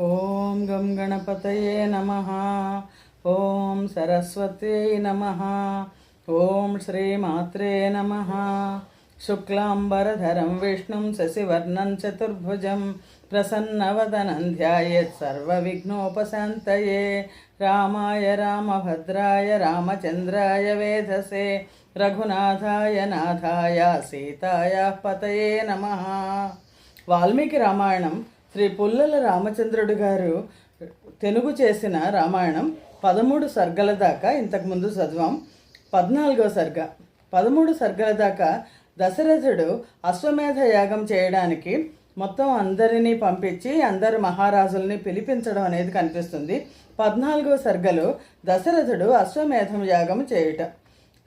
ఓం గం గణపతయే నమః. ఓం సరస్వత్యై నమః. ఓం శ్రీమాత్రే నమః. శుక్లాంబరధరం విష్ణుం శశివర్ణం చతుర్భుజం ప్రసన్నవదనం ధ్యాయేత్ సర్వవిఘ్నోపశాంతయే. రామాయ రామభద్రాయ రామచంద్రాయ వేధసే రఘునాథాయ నాథాయ సీతాయ పతయే నమః. వాల్మీకి రామాయణం శ్రీ పుల్లల రామచంద్రుడు గారు తెలుగు చేసిన రామాయణం 13 సర్గల దాకా ఇంతకుముందు చదివాం. 14వ సర్గ 13 సర్గల దాకా దశరథుడు అశ్వమేధ యాగం చేయడానికి మొత్తం అందరినీ పంపించి అందరు మహారాజుల్ని పిలిపించడం అనేది కనిపిస్తుంది. 14వ సర్గలో దశరథుడు అశ్వమేధం యాగం చేయుట.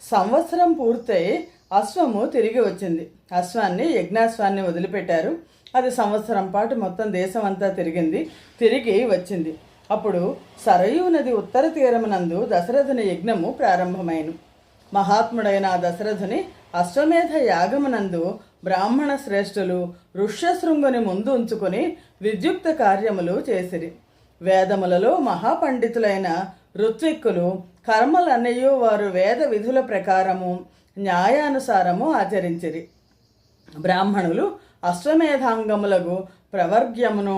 సంవత్సరం పూర్తయి అశ్వము తిరిగి వచ్చింది. అశ్వాన్ని యజ్ఞాశ్వాన్ని వదిలిపెట్టారు. అది సంవత్సరం పాటు మొత్తం దేశం అంతా తిరిగి వచ్చింది. అప్పుడు సరయూ నది ఉత్తర తీరమునందు దశరథుని యజ్ఞము ప్రారంభమైన మహాత్ముడైన దశరథుని అశ్వమేధ యాగమునందు బ్రాహ్మణ శ్రేష్ఠులు ఋష్యశృంగుని ముందు ఉంచుకొని విద్యుక్త కార్యములు చేసిరి. వేదములలో మహాపండితులైన ఋత్విక్కులు కర్మలన్నయూ వారు వేద విధుల ప్రకారము న్యాయానుసారము ఆచరించిరి. బ్రాహ్మణులు అశ్వమేధాంగములకు ప్రవర్గ్యమును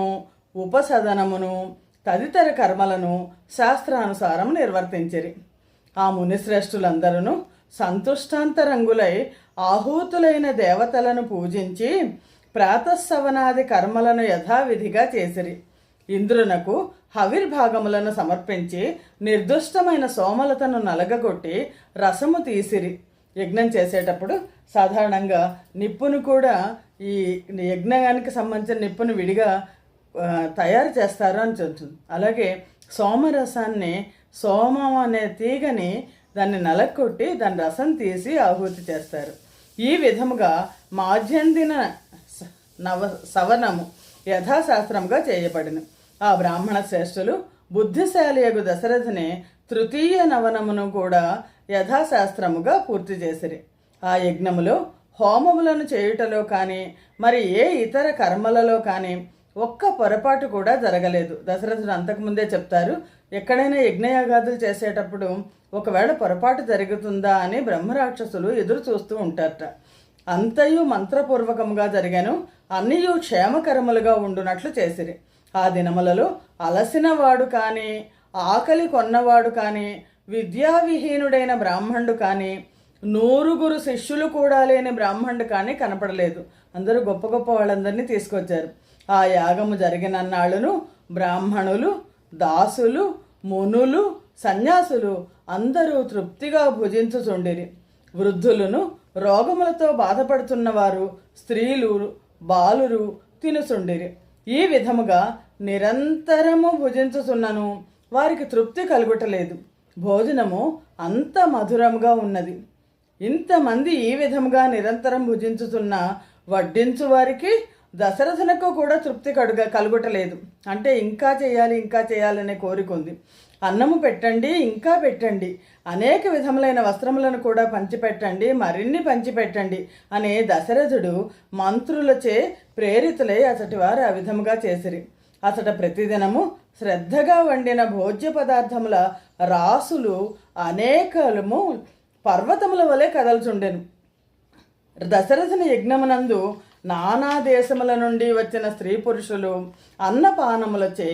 ఉపసదనమును తదితర కర్మలను శాస్త్రానుసారం నిర్వర్తించిరి. ఆ మునిశ్రేష్ఠులందరూ సంతుష్టాంతరంగులై ఆహూతులైన దేవతలను పూజించి ప్రాతస్సవనాది కర్మలను యథావిధిగా చేసిరి. ఇంద్రునకు హవిర్భాగములను సమర్పించి నిర్దుష్టమైన సోమలతను నలగగొట్టి రసము తీసిరి. యజ్ఞం చేసేటప్పుడు సాధారణంగా నిప్పును కూడా ఈ యజ్ఞానికి సంబంధించిన నిప్పును విడిగా తయారు చేస్తారు అని చెప్తుంది. అలాగే సోమరసాన్ని సోమం అనే తీగని దాన్ని నలగొట్టి దాని రసం తీసి ఆహుతి చేస్తారు. ఈ విధముగా మాధ్యందిన సవనము యథాశాస్త్రంగా చేయబడిన ఆ బ్రాహ్మణ శ్రేష్ఠులు బుద్ధిశాలియగు దశరథుని తృతీయ నవనమును కూడా యథాశాస్త్రముగా పూర్తి చేసిరి. ఆ యజ్ఞములో హోమములను చేయుటలో కానీ మరి ఏ ఇతర కర్మలలో కానీ ఒక్క పొరపాటు కూడా జరగలేదు. దశరథుడు అంతకుముందే చెప్తారు, ఎక్కడైనా యజ్ఞయాగాదులు చేసేటప్పుడు ఒకవేళ పొరపాటు జరుగుతుందా అని బ్రహ్మరాక్షసులు ఎదురు చూస్తూ ఉంటారట. అంతయు మంత్రపూర్వకముగా జరిగాను, అన్నయు క్షేమకరములుగా ఉండునట్లు చేసిరి. ఆ దినములలో అలసిన వాడు కానీ ఆకలి కొన్నవాడు కానీ విద్యావిహీనుడైన బ్రాహ్మణుడు కానీ 100 శిష్యులు కూడా లేని బ్రాహ్మణుడు కానీ కనపడలేదు. అందరూ గొప్ప గొప్ప వాళ్ళందరినీ తీసుకొచ్చారు. ఆ యాగము జరిగినన్నాళ్ళును బ్రాహ్మణులు, దాసులు, మునులు, సన్యాసులు అందరూ తృప్తిగా భుజించుచుండిరి. వృద్ధులను, రోగములతో బాధపడుతున్నవారు, స్త్రీలు, బాలురు తినుచుండిరి. ఈ విధముగా నిరంతరము భుజించుచున్నను వారికి తృప్తి కలుగుటలేదు. భోజనము అంత మధురముగా ఉన్నది. ఇంతమంది ఈ విధముగా నిరంతరం భుజించుతున్న వడ్డించు వారికి దశరథునకు కూడా తృప్తి కలుగుటలేదు. అంటే ఇంకా చేయాలనే కోరిక ఉంది. అన్నము పెట్టండి, ఇంకా పెట్టండి, అనేక విధములైన వస్త్రములను కూడా పంచిపెట్టండి, మరిన్ని పంచిపెట్టండి అనే దశరథుడు మంత్రులచే ప్రేరితులై అతటి వారు ఆ విధముగా చేసిరి. అతట ప్రతిదినము శ్రద్ధగా వండిన భోజ్య పదార్థముల రాసులు అనేకము పర్వతముల వలె కదల్చుండెను. దశరథుని యజ్ఞమునందు నానా దేశముల నుండి వచ్చిన స్త్రీ పురుషులు అన్నపానములచే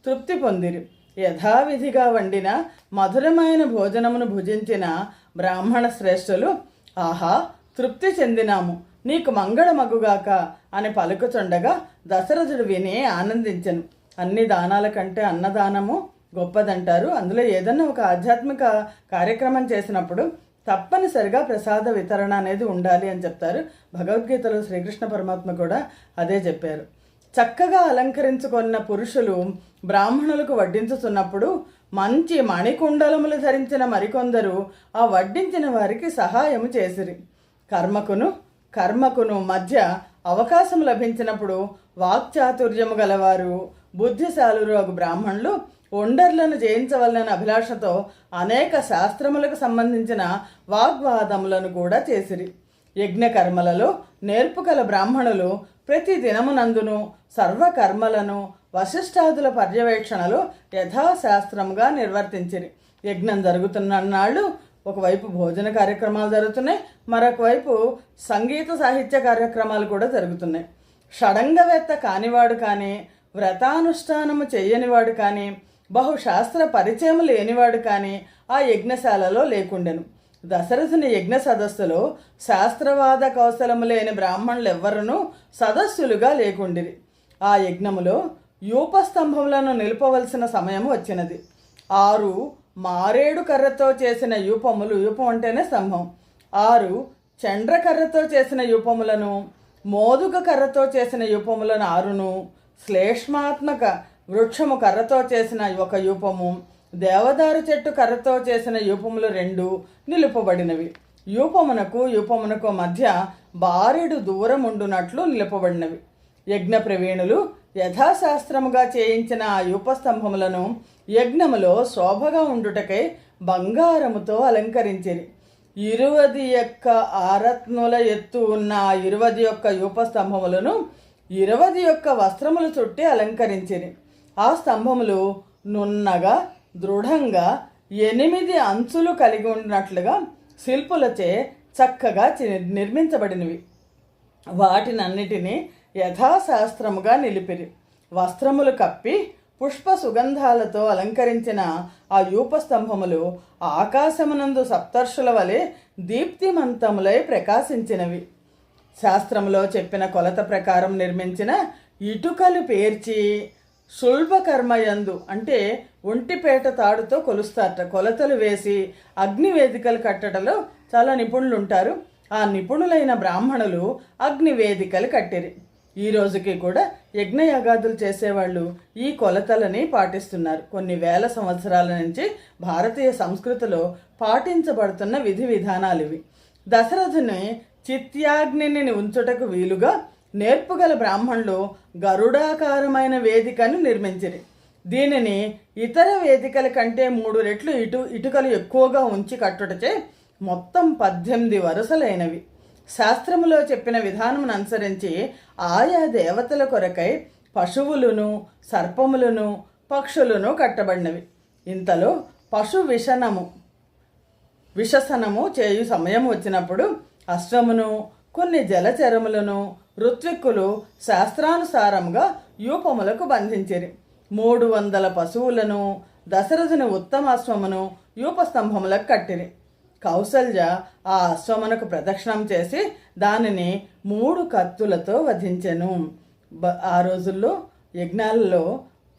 తృప్తి పొందిరి. యథావిధిగా వండిన మధురమైన భోజనమును భుజించిన బ్రాహ్మణ శ్రేష్ఠులు, ఆహా తృప్తి చెందినాము, నీకు మంగళమగుగాక అని పలుకుచుండగా దశరథుడు విని ఆనందించెను. అన్ని దానాల కంటే అన్నదానము గొప్పదంటారు. అందులో ఏదన్నా ఒక ఆధ్యాత్మిక కార్యక్రమం చేసినప్పుడు తప్పనిసరిగా ప్రసాద వితరణ అనేది ఉండాలి అని చెప్తారు. భగవద్గీతలో శ్రీకృష్ణ పరమాత్మ కూడా అదే చెప్పారు. చక్కగా అలంకరించుకున్న పురుషులు బ్రాహ్మణులకు వడ్డించుతున్నప్పుడు మంచి మణికుండలములు ధరించిన మరికొందరు ఆ వడ్డించిన వారికి సహాయము చేసిరి. కర్మకును మధ్య అవకాశం లభించినప్పుడు వాక్చాతుర్యము గలవారు బుద్ధిశాలురు అగు బ్రాహ్మణులు ఒండర్లను జయించవలన అభిలాషతో అనేక శాస్త్రములకు సంబంధించిన వాగ్వాదములను కూడా చేసిరి. యజ్ఞకర్మలలో నేర్పుకల బ్రాహ్మణులు ప్రతి దినమునందును సర్వకర్మలను వశిష్ఠాదుల పర్యవేక్షణలో యథాశాస్త్రముగా నిర్వర్తించిరి. యజ్ఞం జరుగుతున్న నాళ్ళు ఒకవైపు భోజన కార్యక్రమాలు జరుగుతున్నాయి, మరొక వైపు సంగీత సాహిత్య కార్యక్రమాలు కూడా జరుగుతున్నాయి. షడంగవేత్త కానివాడు కానీ, వ్రతానుష్ఠానము చేయనివాడు కానీ, బహుశాస్త్ర పరిచయం లేనివాడు కానీ ఆ యజ్ఞశాలలో లేకుండెను. దశరథుని యజ్ఞ సదస్సులో శాస్త్రవాద కౌశలము లేని బ్రాహ్మణులు ఎవ్వరూ సదస్సులుగా లేకుండిరి. ఆ యజ్ఞములో యూపస్తంభములను నిలుపవలసిన సమయం వచ్చినది. 6 మారేడు కర్రతో చేసిన యూపములు, యూపం అంటేనే స్తంభం, 6 చండ్రకర్రతో చేసిన యూపములను, మోదుగ కర్రతో చేసిన యూపములను 6ను, శ్లేష్మాత్మక వృక్షము కర్రతో చేసిన 1 యూపము, దేవదారు చెట్టు కర్రతో చేసిన యూపములు 2 నిలుపబడినవి. యూపమునకు మధ్య బారెడు దూరం ఉండునట్లు నిలుపబడినవి. యజ్ఞ ప్రవీణులు యథాశాస్త్రముగా చేయించిన ఆ యూపస్తంభములను యజ్ఞములో శోభగా ఉండుటకై బంగారముతో అలంకరించిరి. 21 ఆరత్నుల ఎత్తు ఉన్న ఆ 21 యూపస్తంభములను 21 వస్త్రములు చుట్టి అలంకరించిరి. ఆ స్తంభములు నున్నగా దృఢంగా 8 అంచులు కలిగి ఉన్నట్లుగా శిల్పులచే చక్కగా నిర్మించబడినవి. వాటినన్నిటినీ యథాశాస్త్రముగా నిలిపిరి. వస్త్రములు కప్పి పుష్ప సుగంధాలతో అలంకరించిన ఆ యూపస్తంభములు ఆకాశమునందు సప్తర్షుల వలె దీప్తిమంతములై ప్రకాశించినవి. శాస్త్రములో చెప్పిన కొలత ప్రకారం నిర్మించిన ఇటుకలు పేర్చి శుల్భకర్మయందు అంటే ఒంటిపేట తాడుతో కొలుస్తారట. కొలతలు వేసి అగ్నివేదికలు కట్టడంలో చాలా నిపుణులు ఉంటారు. ఆ నిపుణులైన బ్రాహ్మణులు అగ్నివేదికలు కట్టిరి. ఈ రోజుకి కూడా యజ్ఞయాగాదులు చేసేవాళ్ళు ఈ కొలతలని పాటిస్తున్నారు. కొన్ని వేల సంవత్సరాల నుంచి భారతీయ సంస్కృతిలో పాటించబడుతున్న విధి విధానాలు ఇవి. దశరథుని చిత్యాగ్నిని ఉంచుటకు వీలుగా నేర్పుగల బ్రాహ్మణులు గరుడాకారమైన వేదికను నిర్మించిరి. దీనిని ఇతర వేదికల కంటే 3 రెట్లు ఇటుకలు ఎక్కువగా ఉంచి కట్టుటచే మొత్తం 18 వరుసలైనవి. శాస్త్రములో చెప్పిన విధానమును అనుసరించి ఆయా దేవతల కొరకై పశువులను, సర్పములను, పక్షులను కట్టబడినవి. ఇంతలో పశు విషసనము చేయు సమయం వచ్చినప్పుడు అశ్వమును, కొన్ని జలచరములను ఋత్విక్కులు శాస్త్రానుసారముగా యూపములకు బంధించిరి. 300 పశువులను, దశరథుని ఉత్తమాశ్వమును యూపస్తంభములకు కట్టిరి. కౌసల్య ఆ అశ్వమునకు ప్రదక్షిణం చేసి దానిని 3 కత్తులతో వధించెను. ఆ రోజుల్లో యజ్ఞాలలో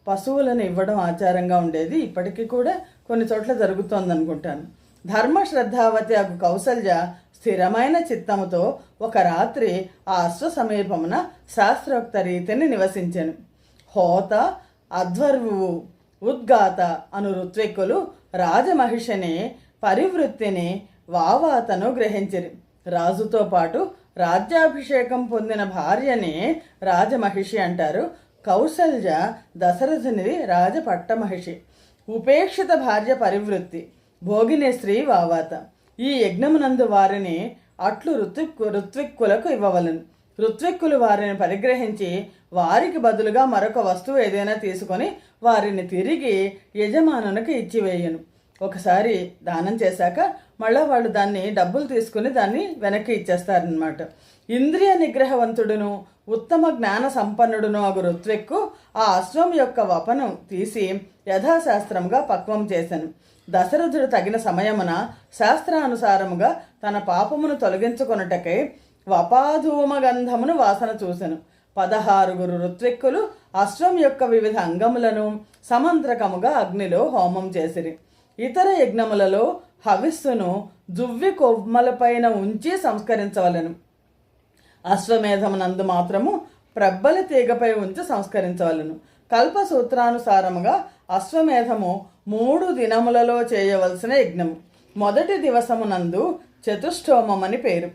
పశువులను ఇవ్వడం ఆచారంగా ఉండేది. ఇప్పటికీ కూడా కొన్ని చోట్ల జరుగుతోంది అనుకుంటాను. ధర్మశ్రద్ధావతి అగు కౌసల్య స్థిరమైన చిత్తముతో ఒక రాత్రి ఆ అశ్వ సమీపమున శాస్త్రోక్త రీతిని నివసించెను. హోత, అధ్వర్వువు, ఉద్గాత అను ఋత్విక్కులు రాజమహిషిని పరివృత్తిని వావాతను గ్రహించిరి. రాజుతో పాటు రాజ్యాభిషేకం పొందిన భార్యని రాజమహిషి అంటారు. కౌసల్య దశరథునిది రాజపట్టమహిషి. ఉపేక్షిత భార్య పరివృత్తి, భోగిని స్త్రీ వావాత. ఈ యజ్ఞమునందు వారిని అట్లు ఋత్విక్కులకు ఇవ్వవలను. ఋత్విక్కులు వారిని పరిగ్రహించి వారికి బదులుగా మరొక వస్తువు ఏదైనా తీసుకొని వారిని తిరిగి యజమానునికి ఇచ్చివేయను. ఒకసారి దానం చేశాక మళ్ళీ వాళ్ళు దాన్ని డబ్బులు తీసుకుని దాన్ని వెనక్కి ఇచ్చేస్తారనమాట. ఇంద్రియ నిగ్రహవంతుడును ఉత్తమ జ్ఞాన సంపన్నుడును అగు ఋత్విక్కు ఆ అశ్వం యొక్క వపను తీసి యథాశాస్త్రంగా పక్వం చేశాను. దశరథుడు తగిన సమయమున శాస్త్రానుసారముగా తన పాపమును తొలగించుకొనుటకై వపాధూమ గంధమును వాసన చూసెను. 16 ఋత్విక్కులు అశ్వం యొక్క వివిధ అంగములను సమంత్రకముగా అగ్నిలో హోమం చేసిరి. ఇతర యజ్ఞములలో హవిస్సును జువ్వి కొమ్మలపైన ఉంచి సంస్కరించవలను. అశ్వమేధమునందు మాత్రము ప్రబ్బలి తీగపై ఉంచి సంస్కరించవలను. కల్పసూత్రానుసారముగా అశ్వమేధము 3 దినములలో చేయవలసిన యజ్ఞము. మొదటి దివసమునందు చతుష్టోమని పేరు,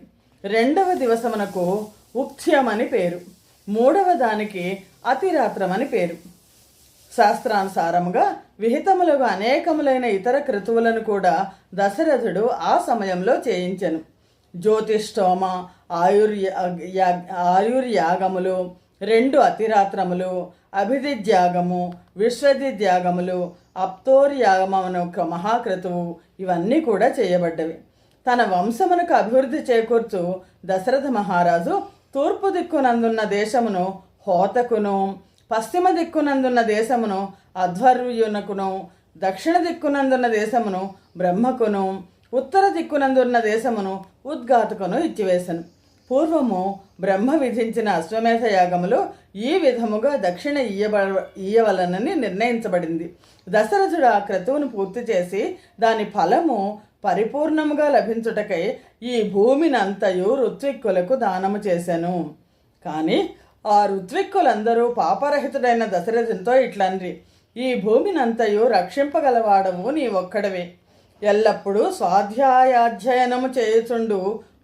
2వ దివసమునకు ఉక్త్యమని పేరు, 3వ దానికి అతిరాత్రమని పేరు. శాస్త్రానుసారముగా విహితములుగా అనేకములైన ఇతర క్రతువులను కూడా దశరథుడు ఆ సమయంలో చేయించెను. జ్యోతిష్టోమ, ఆయుర్యాగములు, 2 అతిరాత్రములు, అభిదిద్యాగము, విశ్వదిద్యాగములు, అప్తోర్యాగమను ఒక మహాక్రతువు, ఇవన్నీ కూడా చేయబడ్డవి. తన వంశమునకు అభివృద్ధి చేకూర్చు దశరథ మహారాజు తూర్పు దిక్కునందున్న దేశమును హోతకును, పశ్చిమ దిక్కునందున్న దేశమును అధ్వర్యునకును, దక్షిణ దిక్కునందున్న దేశమును బ్రహ్మకును, ఉత్తర దిక్కునందున్న దేశమును ఉద్గాతకును ఇచ్చివేశను. పూర్వము బ్రహ్మ విధించిన అశ్వమేధ యాగములు ఈ విధముగా దక్షిణ ఇయ్యవలనని నిర్ణయించబడింది. దశరథుడు ఆ క్రతువును పూర్తి చేసి దాని ఫలము పరిపూర్ణముగా లభించుటకై ఈ భూమినంతయు ఋత్విక్కులకు దానము చేశాను. కానీ ఆ ఋత్విక్కులందరూ పాపరహితుడైన దశరథునితో ఇట్లన్రి, ఈ భూమినంతయు రక్షింపగలవాడవు నీ ఒక్కడవే. ఎల్లప్పుడూ స్వాధ్యాయాధ్యయనము చేయుచుండు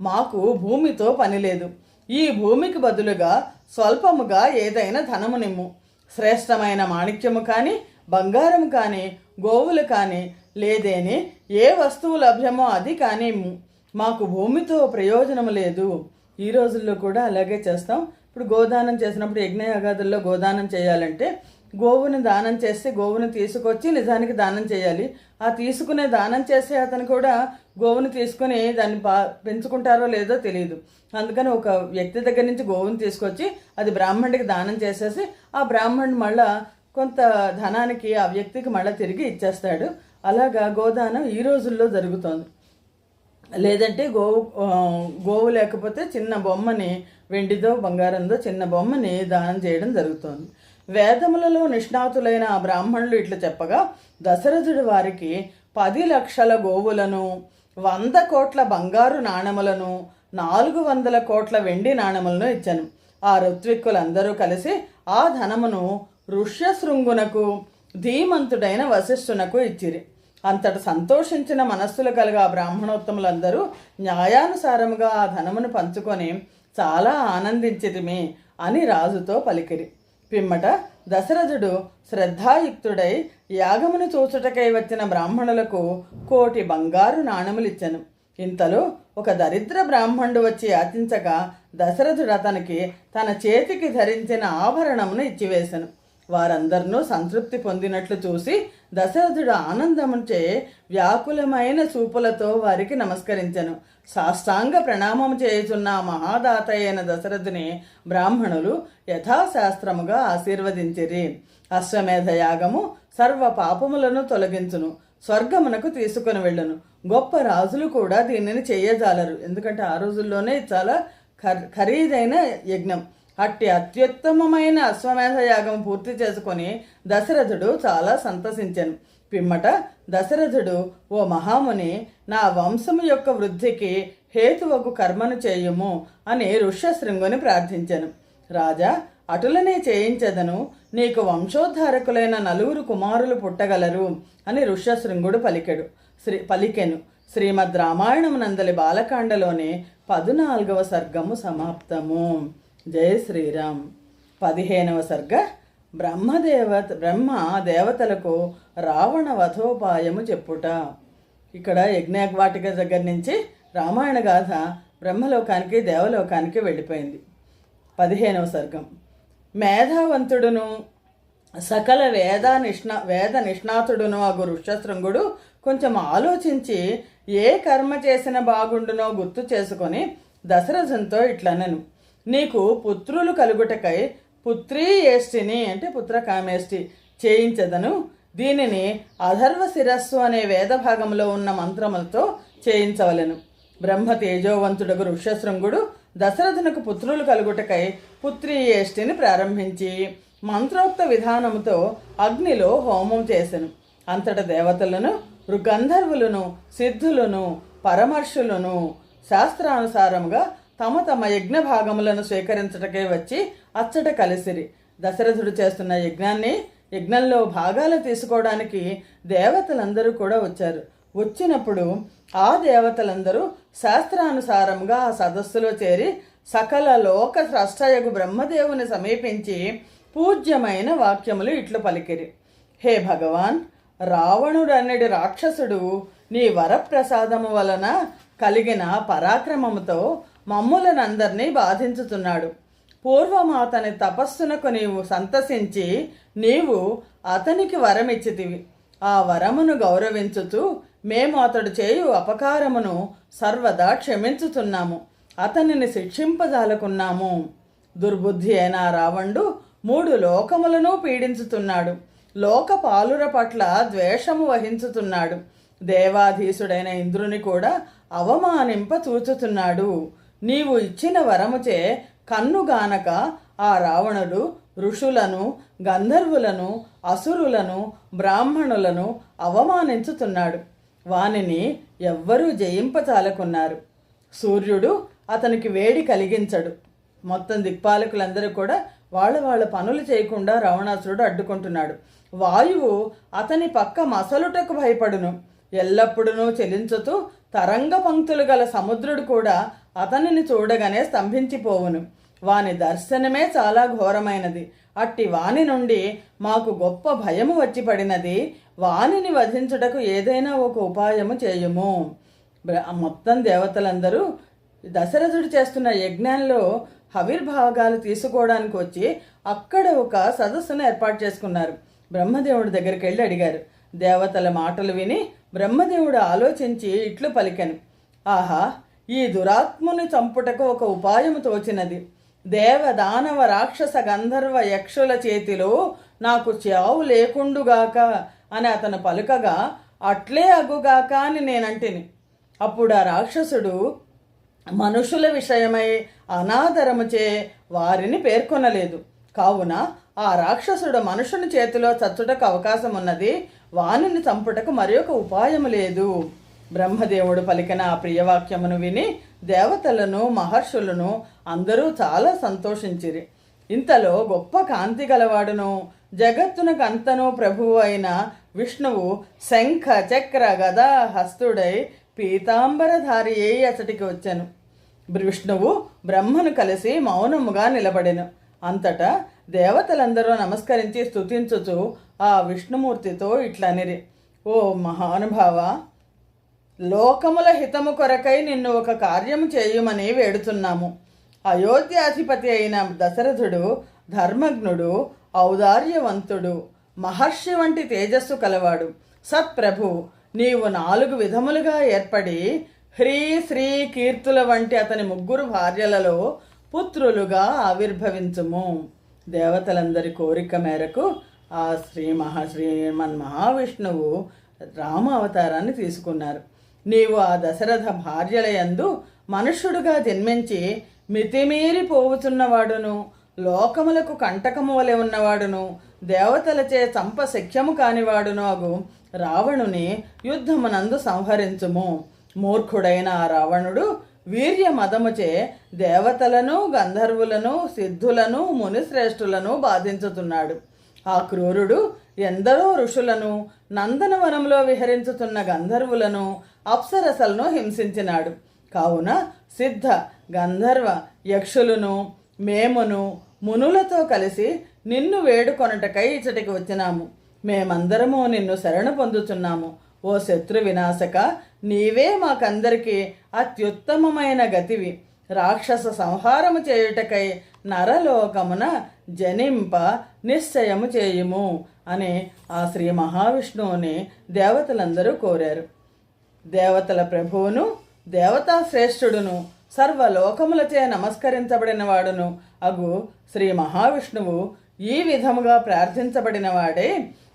మాకు భూమితో పనిలేదు. ఈ భూమికి బదులుగా స్వల్పముగా ఏదైనా ధనము నిమ్ము. శ్రేష్టమైన మాణిక్యము కానీ, బంగారము కానీ, గోవులు కానీ, లేదేని ఏ వస్తువు లభ్యమో అది కానీ మాకు భూమితో ప్రయోజనము లేదు. ఈ రోజుల్లో కూడా అలాగే చేస్తాం. ఇప్పుడు గోదానం చేసినప్పుడు యజ్ఞయాగాదుల్లో గోదానం చేయాలంటే గోవుని దానం చేస్తే గోవుని తీసుకొచ్చి నిజానికి దానం చేయాలి. ఆ తీసుకునే దానం చేసే అతను కూడా గోవుని తీసుకుని దాన్ని పెంచుకుంటారో లేదో తెలియదు. అందుకని ఒక వ్యక్తి దగ్గర నుంచి గోవుని తీసుకొచ్చి అది బ్రాహ్మణుడికి దానం చేసేసి ఆ బ్రాహ్మణుడు మళ్ళా కొంత ధనానికి ఆ వ్యక్తికి మళ్ళీ తిరిగి ఇచ్చేస్తాడు. అలాగా గోదానం ఈ రోజుల్లో జరుగుతోంది. లేదంటే గోవు లేకపోతే చిన్న బొమ్మని, వెండిదో బంగారందో చిన్న బొమ్మని దానం చేయడం జరుగుతోంది. వేదములలో నిష్ణాతులైన ఆ బ్రాహ్మణులు ఇట్లా చెప్పగా దశరథుడు వారికి 10 లక్షల గోవులను, 100 కోట్ల బంగారు నాణెములను, 400 కోట్ల వెండి నాణెములను ఇచ్చాను. ఆ ఋత్విక్కులందరూ కలిసి ఆ ధనమును ఋష్యశృంగునకు, ధీమంతుడైన వశిష్ఠునకు ఇచ్చిరి. అంతట సంతోషించిన మనస్సులు కలిగా బ్రాహ్మణోత్తములందరూ న్యాయానుసారముగా ఆ ధనమును పంచుకొని చాలా ఆనందించితిమి అని రాజుతో పలికిరి. పిమ్మట దశరథుడు శ్రద్ధాయుక్తుడై యాగమును చూచుటకై వచ్చిన బ్రాహ్మణులకు 1 కోటి బంగారు నాణెములిచ్చెను. ఇంతలో ఒక దరిద్ర బ్రాహ్మణుడు వచ్చి యాచించగా దశరథుడు అతనికి తన చేతికి ధరించిన ఆభరణమును ఇచ్చివేశను. వారందరినూ సంతృప్తి పొందినట్లు చూసి దశరథుడు ఆనందముచే వ్యాకులమైన చూపులతో వారికి నమస్కరించెను. సాష్టాంగ ప్రణామం చేయుచున్న మహాదాత అయిన దశరథుని బ్రాహ్మణులు యథాశాస్త్రముగా ఆశీర్వదించిరి. అశ్వమేధ యాగము సర్వ పాపములను తొలగించును, స్వర్గమునకు తీసుకుని వెళ్ళును. గొప్ప రాజులు కూడా దీనిని చేయజాలరు, ఎందుకంటే ఆ రోజుల్లోనే చాలా ఖరీదైన యజ్ఞం. అట్టి అత్యుత్తమమైన అశ్వమేధ యాగం పూర్తి చేసుకొని దశరథుడు చాలా సంతసించెను. పిమ్మట దశరథుడు, ఓ మహాముని, నా వంశము యొక్క వృద్ధికి హేతువకు కర్మను చేయుము అని ఋష్యశృంగుని ప్రార్థించెను. రాజా, అటులనే చేయించదను, నీకు వంశోద్ధారకులైన 9 కుమారులు పుట్టగలరు అని ఋష్యశృంగుడు పలికెను. శ్రీమద్ రామాయణమునందలి బాలకాండలోని 14వ సర్గము సమాప్తము. జై శ్రీరామ్. 15వ సర్గ బ్రహ్మ దేవతలకు రావణ వధోపాయము చెప్పుట. ఇక్కడ యజ్ఞవాటిక దగ్గర నుంచి రామాయణ గాథ బ్రహ్మలోకానికి దేవలోకానికి వెళ్ళిపోయింది. 15వ సర్గం. మేధావంతుడును సకల వేద నిష్ణాతుడును అగు ఋష్యశృంగుడు కొంచెం ఆలోచించి ఏ కర్మ చేసిన బాగుండునో గుర్తు చేసుకొని దశరథునితో ఇట్లనను, నీకు పుత్రులు కలుగుటకై పుత్రీయేష్టిని అంటే పుత్రకామేష్టి చేయించదను. దీనిని అధర్వ శిరస్సు అనే వేదభాగంలో ఉన్న మంత్రములతో చేయించవలెను. బ్రహ్మ తేజోవంతుడగు ఋష్యశృంగుడు దశరథునకు పుత్రులు కలుగుటకై పుత్రీయేష్టిని ప్రారంభించి మంత్రోక్త విధానముతో అగ్నిలో హోమం చేసెను. అంతట దేవతలను, గంధర్వులను, సిద్ధులను, పరమర్షులను శాస్త్రానుసారముగా తమ తమ యజ్ఞ భాగములను స్వీకరించటకే వచ్చి అచ్చట కలిసిరి. దశరథుడు చేస్తున్న యజ్ఞంలో భాగాలు తీసుకోవడానికి దేవతలందరూ కూడా వచ్చారు. వచ్చినప్పుడు ఆ దేవతలందరూ శాస్త్రానుసారంగా ఆ సదస్సులో చేరి సకల లోక స్రష్టయగు బ్రహ్మదేవుని సమీపించి పూజ్యమైన వాక్యములు ఇట్లు పలికిరి. హే భగవాన్, రావణుడన్నడి రాక్షసుడు నీ వరప్రసాదము వలన కలిగిన పరాక్రమముతో మమ్ములనందరినీ బాధించుతున్నాడు. పూర్వము అతని తపస్సునకు నీవు సంతసించి నీవు అతనికి వరమిచ్చితివి. ఆ వరమును గౌరవించుతూ మేము అతడు చేయు అపకారమును సర్వదా క్షమించుతున్నాము, అతనిని శిక్షింపజాలకున్నాము. దుర్బుద్ధి అయిన రావణుడు 3 లోకములను పీడించుతున్నాడు. లోక పాలుర పట్ల ద్వేషము వహించుతున్నాడు. దేవాధీశుడైన ఇంద్రుని కూడా అవమానింప చూచుతున్నాడు. నీవు ఇచ్చిన వరముచే కన్నుగానక ఆ రావణుడు ఋషులను, గంధర్వులను, అసురులను, బ్రాహ్మణులను అవమానించుతున్నాడు. వానిని ఎవ్వరూ జయింపచాలకున్నారు. సూర్యుడు అతనికి వేడి కలిగించడు. మొత్తం దిక్పాలకులందరూ కూడా వాళ్ళ పనులు చేయకుండా రావణాసురుడు అడ్డుకుంటున్నాడు. వాయువు అతని పక్క మసలుటకు భయపడును. ఎల్లప్పుడూ చెలించుతూ తరంగ పంక్తులు గల సముద్రుడు కూడా అతనిని చూడగానే స్తంభించిపోవును. వాని దర్శనమే చాలా ఘోరమైనది. అట్టి వాని నుండి మాకు గొప్ప భయము వచ్చి పడినది. వానిని వధించుటకు ఏదైనా ఒక ఉపాయము చేయుము. మొత్తం దేవతలందరూ దశరథుడు చేస్తున్న యజ్ఞంలో హవిర్భాగాలు తీసుకోవడానికి వచ్చి అక్కడ ఒక సదస్సును ఏర్పాటు చేసుకున్నారు. బ్రహ్మదేవుడి దగ్గరికి వెళ్ళి అడిగారు. దేవతల మాటలు విని బ్రహ్మదేవుడు ఆలోచించి ఇట్లు పలికెను. ఆహా, ఈ దురాత్ముని చంపుటకు ఒక ఉపాయము తోచినది. దేవ దానవ రాక్షస గంధర్వ యక్షుల చేతిలో నాకు చావు లేకుండుగాక అని అతను పలుకగా అట్లే అగుగాక అని నేనంటిని. అప్పుడు ఆ రాక్షసుడు మనుషుల విషయమై అనాదరముచే వారిని పేర్కొనలేదు. కావున ఆ రాక్షసుడు మనుషుని చేతిలో చచ్చుటకు అవకాశం ఉన్నది. వానిని చంపుటకు మరి ఒక ఉపాయము లేదు. బ్రహ్మదేవుడు పలికిన ఆ ప్రియవాక్యమును విని దేవతలను, మహర్షులను అందరూ చాలా సంతోషించిరి. ఇంతలో గొప్ప కాంతి గలవాడును జగత్తునకు అంతను ప్రభువు అయిన విష్ణువు శంఖ చక్ర గదా హస్తుడై పీతాంబరధారి అయి అతడికి వచ్చాను. విష్ణువు బ్రహ్మను కలిసి మౌనముగా నిలబడెను. అంతటా దేవతలందరూ నమస్కరించి స్తుతించుచు ఆ విష్ణుమూర్తితో ఇట్లనిరి. ఓ మహానుభావ, లోకముల హితము కొరకై నిన్ను ఒక కార్యము చేయుమని వేడుతున్నాము. అయోధ్యాధిపతి అయిన దశరథుడు ధర్మజ్ఞుడు, ఔదార్యవంతుడు, మహర్షి వంటి తేజస్సు కలవాడు, సత్ప్రభు. నీవు 4 విధములుగా ఏర్పడి హ్రీ శ్రీ కీర్తుల వంటి అతని 3 భార్యలలో పుత్రులుగా ఆవిర్భవించుము. దేవతలందరి కోరిక మేరకు ఆ శ్రీమన్ మహావిష్ణువు రామ అవతారాన్ని తీసుకున్నారు. నీవు ఆ దశరథ భార్యలయందు మనుష్యుడుగా జన్మించి మితిమీరి పోవుచున్నవాడును, లోకములకు కంటకము వలె ఉన్నవాడును, దేవతలచే చంప శక్యము కానివాడును అగు రావణుని యుద్ధమునందు సంహరించుము. మూర్ఖుడైన ఆ రావణుడు వీర్య మదముచే దేవతలను, గంధర్వులను, సిద్ధులను, మునిశ్రేష్ఠులను బాధించుతున్నాడు. ఆ క్రూరుడు ఎందరో ఋషులను, నందనవనంలో విహరించుతున్న గంధర్వులను, అప్సరసలను హింసించినాడు. కావున సిద్ధ, గంధర్వ, యక్షులను మేమును మునులతో కలిసి నిన్ను వేడుకొనుటకై ఇచ్చటికి వచ్చినాము. మేమందరము నిన్ను శరణు పొందుతున్నాము. ఓ శత్రు వినాశక, నీవే మాకందరికీ అత్యుత్తమమైన గతివి. రాక్షస సంహారము చేయుటకై నరలోకమున జనింప నిశ్చయము చేయుము అని ఆ శ్రీ మహావిష్ణువుని దేవతలందరూ కోరారు. దేవతల ప్రభువును, దేవతా శ్రేష్ఠుడును, సర్వలోకములచే నమస్కరించబడిన వాడును అగు శ్రీ మహావిష్ణువు ఈ విధముగా ప్రార్థించబడిన వాడే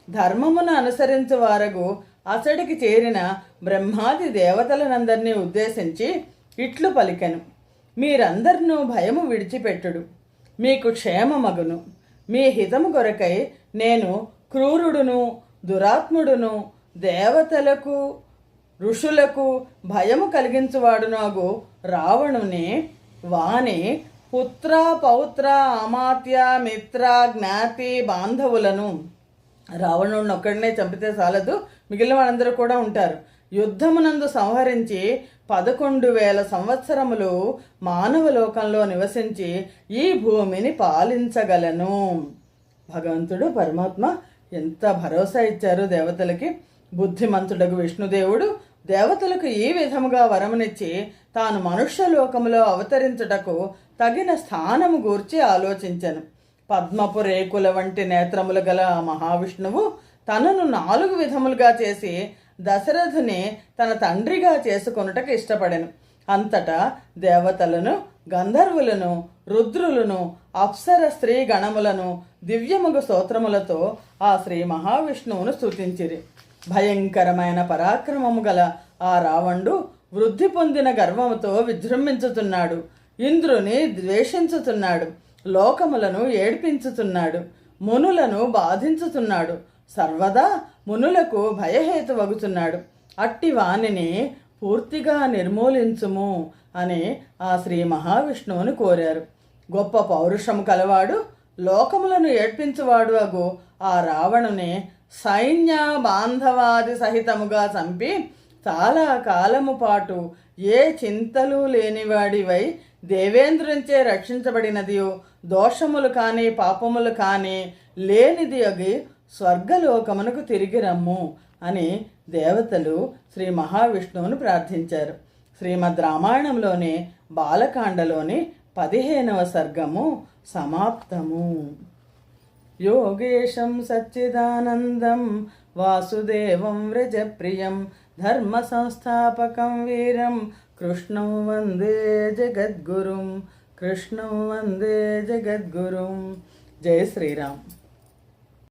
ధర్మమును అనుసరించు వారగు అతడికి చేరిన బ్రహ్మాది దేవతలనందరినీ ఉద్దేశించి ఇట్లు పలికెను. మీరందరినూ భయము విడిచిపెట్టుడు, మీకు క్షేమమగును. మీ హితము కొరకై నేను క్రూరుడును, దురాత్ముడును, దేవతలకు, ఋషులకు భయము కలిగించువాడును అగు రావణుని, వాని పుత్ర, పౌత్ర, అమాత్య, మిత్ర, జ్ఞాతి, బాంధవులను, రావణుడిని ఒక్కడినే చంపితే చాలదు, మిగిలిన వాళ్ళందరూ కూడా ఉంటారు, యుద్ధమునందు సంహరించి 11,000 సంవత్సరములు మానవ లోకంలో నివసించి ఈ భూమిని పాలించగలను. భగవంతుడు పరమాత్మ ఎంత భరోసా ఇచ్చారు దేవతలకి. బుద్ధిమంతుడగు విష్ణుదేవుడు దేవతలకు ఈ విధముగా వరమునిచ్చి తాను మనుష్యలోకములో అవతరించుటకు తగిన స్థానము గూర్చి ఆలోచించెను. పద్మపు రేకుల వంటి నేత్రములు గల ఆ మహావిష్ణువు తనను 4 విధములుగా చేసి దశరథుని తన తండ్రిగా చేసుకొనుటకు ఇష్టపడెను. అంతటా దేవతలను, గంధర్వులను, రుద్రులను, అప్సర స్త్రీ గణములను దివ్యముగు స్తోత్రములతో ఆ శ్రీ మహావిష్ణువును స్తుతించిరి. భయంకరమైన పరాక్రమము గల ఆ రావణుడు వృద్ధి పొందిన గర్వముతో విజృంభించుతున్నాడు. ఇంద్రుని ద్వేషించుతున్నాడు. లోకములను ఏడ్పించుతున్నాడు. మునులను బాధించుతున్నాడు. సర్వదా మునులకు భయహేతువగుతున్నాడు. అట్టి వానిని పూర్తిగా నిర్మూలించుము అని ఆ శ్రీ మహావిష్ణువుని కోరారు. గొప్ప పౌరుషము కలవాడు, లోకములను ఏడ్పించువాడు అగు ఆ రావణుని సైన్య బాంధవాది సహితముగా చంపి చాలా కాలము పాటు ఏ చింతలు లేనివాడివై దేవేంద్రునిచే రక్షించబడినదియో దోషములు కానీ పాపములు కానీ లేనిది అగి స్వర్గలోకమునకు తిరిగి రమ్ము అని దేవతలు శ్రీ మహావిష్ణువును ప్రార్థించారు. శ్రీమద్ రామాయణంలోని బాలకాండలోని 15వ సర్గము సమాప్తము. యోగేశం సచ్చిదానందం వాసుదేవం వ్రజప్రియం ధర్మ సంస్థాపకం వీరం కృష్ణం వందే జగద్గురుం. కృష్ణం వందే జగద్గురుం. జయ శ్రీరామ్.